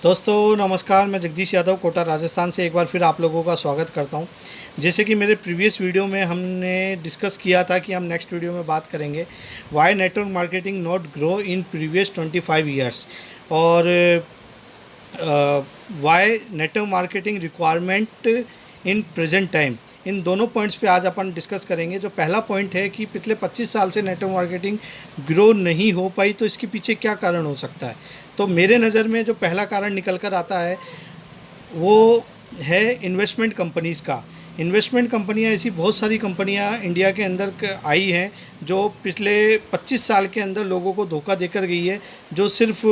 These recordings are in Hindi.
दोस्तों नमस्कार, मैं जगदीश यादव कोटा राजस्थान से एक बार फिर आप लोगों का स्वागत करता हूं। जैसे कि मेरे प्रीवियस वीडियो में हमने डिस्कस किया था कि हम नेक्स्ट वीडियो में बात करेंगे why network marketing not grow in previous 25 years और why network marketing requirement in present time. इन दोनों पॉइंट्स पे आज अपन डिस्कस करेंगे। जो पहला पॉइंट है कि पिछले 25 साल से नेटवर्क मार्केटिंग ग्रो नहीं हो पाई, तो इसके पीछे क्या कारण हो सकता है। तो मेरे नज़र में जो पहला कारण निकल कर आता है वो है इन्वेस्टमेंट कंपनीज़ का। इन्वेस्टमेंट कंपनियां, ऐसी बहुत सारी कंपनियां इंडिया के अंदर आई हैं जो पिछले 25 साल के अंदर लोगों को धोखा देकर गई है, जो सिर्फ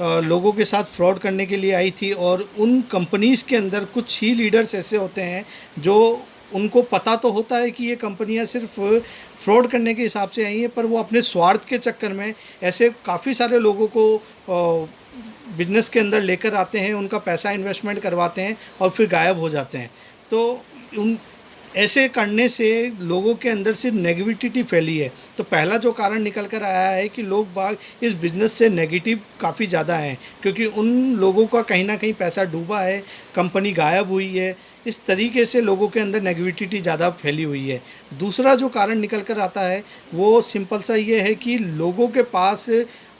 लोगों के साथ फ्रॉड करने के लिए आई थी। और उन कंपनीज़ के अंदर कुछ ही लीडर्स ऐसे होते हैं जो उनको पता तो होता है कि ये कंपनियां सिर्फ फ्रॉड करने के हिसाब से आई हैं, पर वो अपने स्वार्थ के चक्कर में ऐसे काफ़ी सारे लोगों को बिजनेस के अंदर लेकर आते हैं, उनका पैसा इन्वेस्टमेंट करवाते हैं और फिर गायब हो जाते हैं। तो उन ऐसे करने से लोगों के अंदर सिर्फ नेगेटिविटी फैली है। तो पहला जो कारण निकल कर आया है कि लोग बाग इस बिज़नेस से नेगेटिव काफ़ी ज़्यादा हैं, क्योंकि उन लोगों का कहीं ना कहीं पैसा डूबा है, कंपनी गायब हुई है। इस तरीके से लोगों के अंदर नेगेटिविटी ज़्यादा फैली हुई है। दूसरा जो कारण निकल कर आता है वो सिंपल सा ये है कि लोगों के पास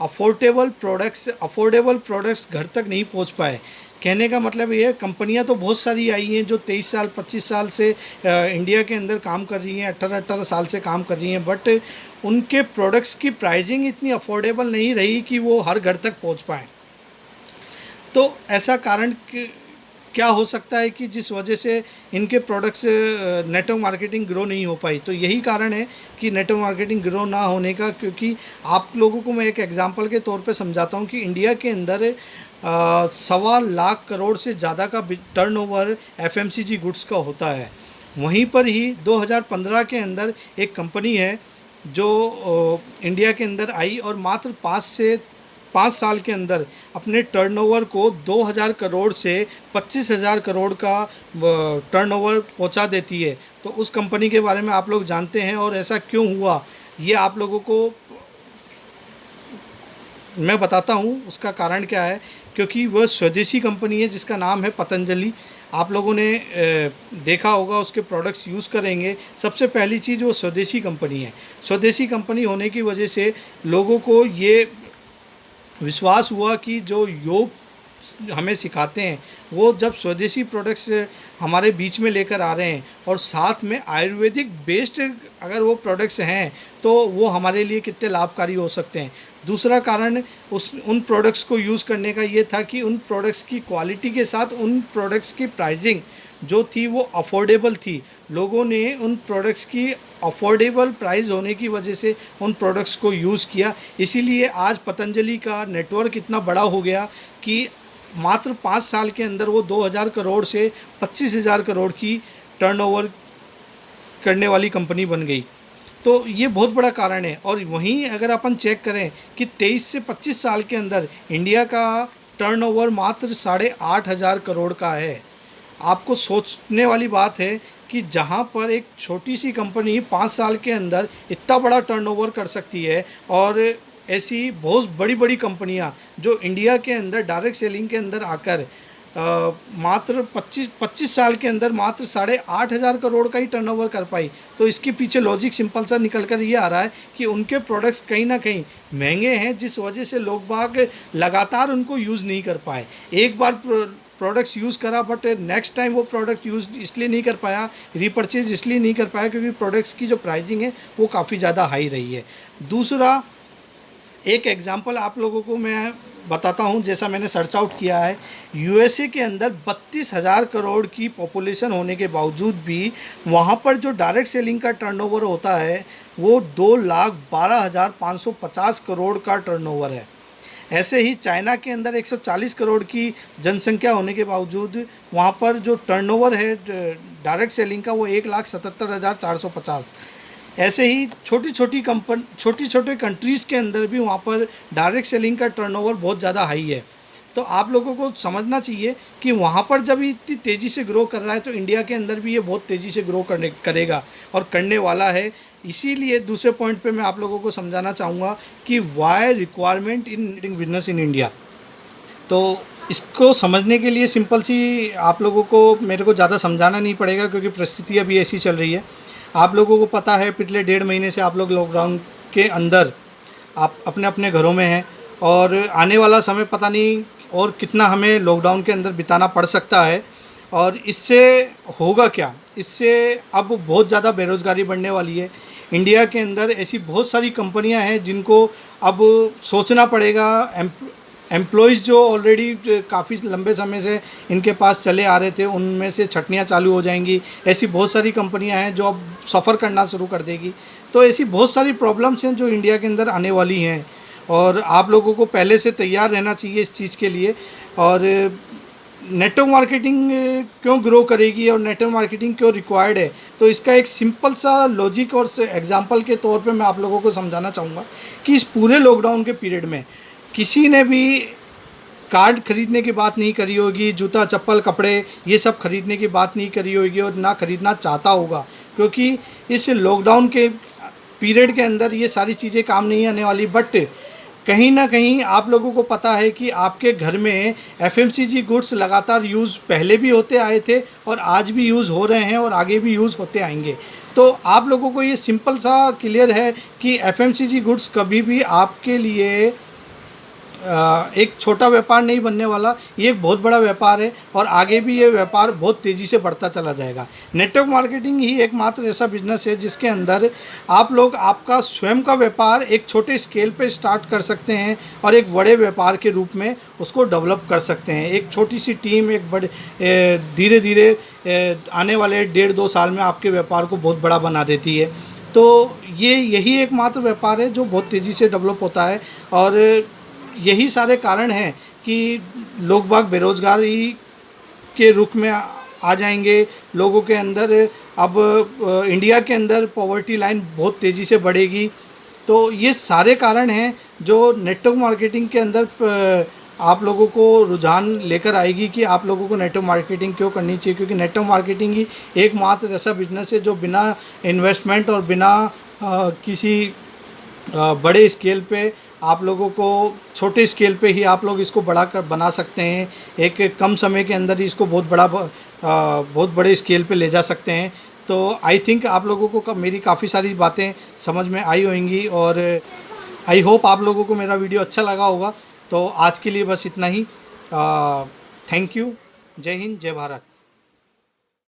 अफोर्डेबल प्रोडक्ट्स घर तक नहीं पहुंच पाए। कहने का मतलब ये है, कंपनियां तो बहुत सारी आई हैं जो 23 साल 25 साल से इंडिया के अंदर काम कर रही हैं, 18 साल से काम कर रही हैं, बट उनके प्रोडक्ट्स की प्राइसिंग इतनी अफोर्डेबल नहीं रही कि वो हर घर तक पहुंच पाएँ। तो ऐसा कारण क्या हो सकता है कि जिस वजह से इनके प्रोडक्ट्स नेटवर्क मार्केटिंग ग्रो नहीं हो पाई। तो यही कारण है कि नेटवर्क मार्केटिंग ग्रो ना होने का। क्योंकि आप लोगों को मैं एक एग्जांपल के तौर पे समझाता हूँ कि इंडिया के अंदर 1.25 करोड़ से ज़्यादा का टर्नओवर एफएमसीजी गुड्स का होता है। वहीं पर ही 2015 के अंदर एक कंपनी है जो इंडिया के अंदर आई और मात्र 5 साल के अंदर अपने टर्नओवर को 2000 करोड़ से 25,000 करोड़ का टर्नओवर पहुंचा देती है। तो उस कंपनी के बारे में आप लोग जानते हैं, और ऐसा क्यों हुआ ये आप लोगों को मैं बताता हूँ उसका कारण क्या है। क्योंकि वह स्वदेशी कंपनी है जिसका नाम है पतंजलि। आप लोगों ने देखा होगा, उसके प्रोडक्ट्स यूज़ करेंगे। सबसे पहली चीज़ वो स्वदेशी कंपनी है। स्वदेशी कंपनी होने की वजह से लोगों को ये विश्वास हुआ कि जो योग हमें सिखाते हैं वो जब स्वदेशी प्रोडक्ट्स हमारे बीच में लेकर आ रहे हैं और साथ में आयुर्वेदिक बेस्ड अगर वो प्रोडक्ट्स हैं तो वो हमारे लिए कितने लाभकारी हो सकते हैं। दूसरा कारण उन प्रोडक्ट्स को यूज़ करने का ये था कि उन प्रोडक्ट्स की क्वालिटी के साथ उन प्रोडक्ट्स की प्राइसिंग जो थी वो अफोर्डेबल थी। लोगों ने उन प्रोडक्ट्स की अफोर्डेबल प्राइस होने की वजह से उन प्रोडक्ट्स को यूज़ किया। इसीलिए आज पतंजलि का नेटवर्क इतना बड़ा हो गया कि मात्र 5 साल के अंदर वो 2000 करोड़ से 25,000 करोड़ की टर्नओवर करने वाली कंपनी बन गई। तो ये बहुत बड़ा कारण है। और वहीं अगर अपन चेक करें कि 23 से 25 साल के अंदर इंडिया का टर्नओवर मात्र 8,500 करोड़ का है। आपको सोचने वाली बात है कि जहां पर एक छोटी सी कंपनी 5 साल के अंदर इतना बड़ा टर्नओवर कर सकती है, और ऐसी बहुत बड़ी बड़ी कंपनियां जो इंडिया के अंदर डायरेक्ट सेलिंग के अंदर आकर मात्र 25 साल के अंदर मात्र 8,500 करोड़ का ही टर्नओवर कर पाई। तो इसके पीछे लॉजिक सिंपल सा निकल कर ये आ रहा है कि उनके प्रोडक्ट्स कहीं ना कहीं महंगे हैं, जिस वजह से लोग बाग लगातार उनको यूज़ नहीं कर पाए। एक बार प्रोडक्ट्स यूज़ करा, बट नेक्स्ट टाइम वो प्रोडक्ट यूज़ इसलिए नहीं कर पाया, रीपरचेज इसलिए नहीं कर पाया क्योंकि प्रोडक्ट्स की जो प्राइसिंग है वो काफ़ी ज़्यादा हाई रही है। दूसरा एक एग्जांपल आप लोगों को मैं बताता हूं। जैसा मैंने सर्च आउट किया है, यूएसए के अंदर 32,000 करोड़ की पॉपुलेशन होने के बावजूद भी वहां पर जो डायरेक्ट सेलिंग का टर्नओवर होता है वो 2,12,550 करोड़ का टर्नओवर है। ऐसे ही चाइना के अंदर 140 करोड़ की जनसंख्या होने के बावजूद वहाँ पर जो टर्नओवर है डायरेक्ट सेलिंग का वो 1,77,450। ऐसे ही छोटी छोटे कंट्रीज़ के अंदर भी वहाँ पर डायरेक्ट सेलिंग का टर्नओवर बहुत ज़्यादा हाई है। तो आप लोगों को समझना चाहिए कि वहाँ पर जब इतनी तेज़ी से ग्रो कर रहा है तो इंडिया के अंदर भी ये बहुत तेज़ी से ग्रो करेगा और करने वाला है। इसीलिए दूसरे पॉइंट पे मैं आप लोगों को समझाना चाहूँगा कि why requirement in business in India. तो इसको समझने के लिए सिंपल सी आप लोगों को मेरे को ज़्यादा समझाना नहीं पड़ेगा, क्योंकि परिस्थिति अभी ऐसी चल रही है। आप लोगों को पता है पिछले 1.5 महीने से आप लोग लॉकडाउन के अंदर आप अपने अपने घरों में हैं, और आने वाला समय पता नहीं और कितना हमें लॉकडाउन के अंदर बिताना पड़ सकता है। और इससे होगा क्या, इससे अब बहुत ज़्यादा बेरोज़गारी बढ़ने वाली है। इंडिया के अंदर ऐसी बहुत सारी कंपनियां हैं जिनको अब सोचना पड़ेगा। एम्प्लॉयज़ जो ऑलरेडी काफ़ी लंबे समय से इनके पास चले आ रहे थे, उनमें से छटनियाँ चालू हो जाएंगी। ऐसी बहुत सारी कंपनियां हैं जो अब सफ़र करना शुरू कर देगी। तो ऐसी बहुत सारी प्रॉब्लम्स हैं जो इंडिया के अंदर आने वाली हैं, और आप लोगों को पहले से तैयार रहना चाहिए इस चीज़ के लिए। और नेटवर्क मार्केटिंग क्यों ग्रो करेगी और नेटवर्क मार्केटिंग क्यों रिक्वायर्ड है, तो इसका एक सिंपल सा लॉजिक और एग्जांपल के तौर पे मैं आप लोगों को समझाना चाहूँगा कि इस पूरे लॉकडाउन के पीरियड में किसी ने भी कार्ड खरीदने की बात नहीं करी होगी, जूता चप्पल कपड़े ये सब खरीदने की बात नहीं करी होगी, और ना खरीदना चाहता होगा, क्योंकि इस लॉकडाउन के पीरियड के अंदर ये सारी चीज़ें काम नहीं आने वाली। बट कहीं ना कहीं आप लोगों को पता है कि आपके घर में एफएमसीजी गुड्स लगातार यूज़ पहले भी होते आए थे, और आज भी यूज़ हो रहे हैं, और आगे भी यूज़ होते आएंगे। तो आप लोगों को ये सिंपल सा क्लियर है कि एफएमसीजी गुड्स कभी भी आपके लिए एक छोटा व्यापार नहीं बनने वाला, ये एक बहुत बड़ा व्यापार है, और आगे भी ये व्यापार बहुत तेज़ी से बढ़ता चला जाएगा। नेटवर्क मार्केटिंग ही एकमात्र ऐसा बिजनेस है जिसके अंदर आप लोग आपका स्वयं का व्यापार एक छोटे स्केल पे स्टार्ट कर सकते हैं, और एक बड़े व्यापार के रूप में उसको डेवलप कर सकते हैं। एक छोटी सी टीम एक बड़े धीरे धीरे आने वाले 1.5-2 साल में आपके व्यापार को बहुत बड़ा बना देती है। तो यही एकमात्र व्यापार है जो बहुत तेज़ी से डेवलप होता है, और यही सारे कारण हैं कि लोग बाग बेरोज़गारी के रुख में आ जाएंगे। लोगों के अंदर अब इंडिया के अंदर पॉवर्टी लाइन बहुत तेज़ी से बढ़ेगी। तो ये सारे कारण हैं जो नेटवर्क मार्केटिंग के अंदर आप लोगों को रुझान लेकर आएगी कि आप लोगों को नेटवर्क मार्केटिंग क्यों करनी चाहिए, क्योंकि नेटवर्क मार्केटिंग ही एकमात्र ऐसा बिजनेस है जो बिना इन्वेस्टमेंट और बिना किसी बड़े स्केल पे आप लोगों को छोटे स्केल पे ही आप लोग इसको बड़ा कर बना सकते हैं। एक कम समय के अंदर ही इसको बहुत बड़े स्केल पे ले जा सकते हैं। तो आई थिंक आप लोगों को मेरी काफ़ी सारी बातें समझ में आई होंगी, और आई होप आप लोगों को मेरा वीडियो अच्छा लगा होगा। तो आज के लिए बस इतना ही। Thank you. जय हिंद, जय भारत।